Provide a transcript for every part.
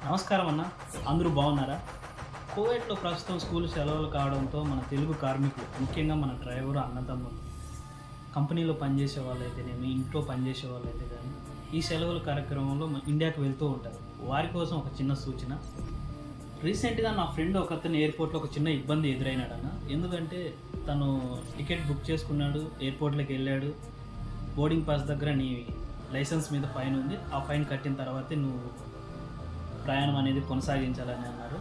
నమస్కారం అన్న. అందరూ బాగున్నారా? కువైట్‌లో ప్రస్తుతం స్కూల్ సెలవులు కావడంతో మన తెలుగు కార్మికులు, ముఖ్యంగా మన డ్రైవరు, అన్నదమ్ములు, కంపెనీలో పనిచేసే వాళ్ళైతేనేమి, ఇంట్లో పనిచేసే వాళ్ళైతే కానీ, ఈ సెలవుల కార్యక్రమంలో ఇండియాకి వెళ్తూ ఉంటారు. వారి కోసం ఒక చిన్న సూచన. రీసెంట్‌గా నా ఫ్రెండ్ ఒకతను ఎయిర్‌పోర్ట్‌లో ఒక చిన్న ఇబ్బంది ఎదురైనాడన్న. ఎందుకంటే తను టికెట్ బుక్ చేసుకున్నాడు, ఎయిర్‌పోర్ట్‌లోకి వెళ్ళాడు. బోర్డింగ్ పాస్ దగ్గర నీ లైసెన్స్ మీద ఫైన్ ఉంది. ఆ ఫైన్ కట్టిన తర్వాతే నువ్వు ప్రయాణం అనేది కొనసాగించాలని అన్నారు.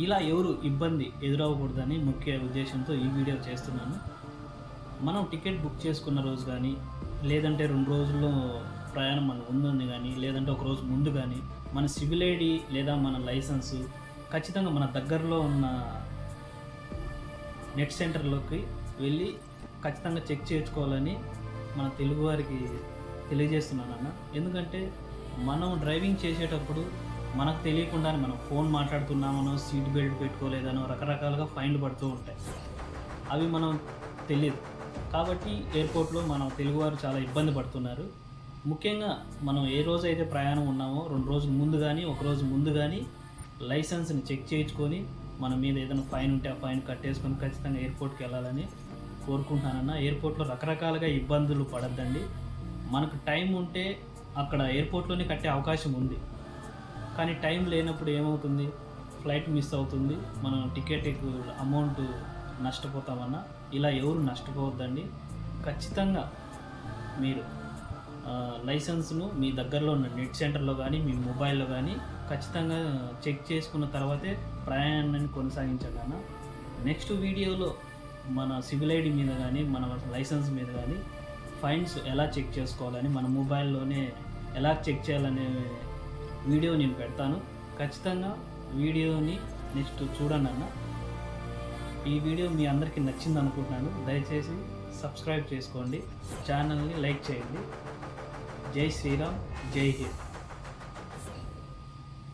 ఇలా ఎవరు ఇబ్బంది ఎదురవ్వకూడదని ముఖ్య ఉద్దేశంతో ఈ వీడియో చేస్తున్నాను. మనం టికెట్ బుక్ చేసుకున్న రోజు కానీ, లేదంటే 2 రోజుల్లో ప్రయాణం మన ముందుంది కానీ, లేదంటే ఒక రోజు ముందు కానీ, మన సివిల్ ఐడి లేదా మన లైసెన్సు ఖచ్చితంగా మన దగ్గరలో ఉన్న నెట్ సెంటర్లోకి వెళ్ళి ఖచ్చితంగా చెక్ చేయించుకోవాలని మన తెలుగువారికి తెలియజేస్తున్నానన్న. ఎందుకంటే మనం డ్రైవింగ్ చేసేటప్పుడు మనకు తెలియకుండానే మనం ఫోన్ మాట్లాడుతున్నామనో, సీట్ బెల్ట్ పెట్టుకోలేదనో రకరకాలుగా ఫైన్లు పడుతూ ఉంటాయి. అవి మనం తెలియదు. కాబట్టి ఎయిర్పోర్ట్‌లో మనం తెలుగువారు చాలా ఇబ్బంది పడుతున్నారు. ముఖ్యంగా మనం ఏ రోజైతే ప్రయాణం ఉన్నామో 2 రోజుల ముందు కానీ, ఒక రోజు ముందు కానీ లైసెన్స్‌ని చెక్ చేయించుకొని మన మీద ఏదైనా ఫైన్ ఉంటే ఆ ఫైన్ కట్టేసుకొని ఖచ్చితంగా ఎయిర్పోర్ట్‌కి వెళ్ళాలని కోరుకుంటున్నానన్న. ఎయిర్పోర్ట్‌లో రకరకాలుగా ఇబ్బందులు పడొద్దండి. మనకు టైం ఉంటే అక్కడ ఎయిర్పోర్ట్‌లోనే కట్టే అవకాశం ఉంది. కానీ టైం లేనప్పుడు ఏమవుతుంది? ఫ్లైట్ మిస్ అవుతుంది. మనం టికెట్ అమౌంట్ నష్టపోతామన్నా. ఇలా ఎవరు నష్టపోవద్దండి. ఖచ్చితంగా మీరు లైసెన్స్‌ను మీ దగ్గరలో ఉన్న నెట్ సెంటర్‌లో కానీ, మీ మొబైల్‌లో కానీ ఖచ్చితంగా చెక్ చేసుకున్న తర్వాతే ప్రయాణాన్ని కొనసాగించండి అన్న. నెక్స్ట్ వీడియోలో మన సివిల్ ఐడి మీద కానీ, మన లైసెన్స్ మీద కానీ ఫైన్స్ ఎలా చెక్ చేసుకోవాలని, మన మొబైల్లోనే ఎలా చెక్ చేయాలనే వీడియో నేను పెడతాను. ఖచ్చితంగా వీడియోని నెక్స్ట్ చూడండి అన్న. ఈ వీడియో మీ అందరికీ నచ్చింది అనుకుంటున్నాను. దయచేసి సబ్స్క్రైబ్ చేసుకోండి, ఛానల్ని లైక్ చేయండి. జై శ్రీరామ్, జై హింద్.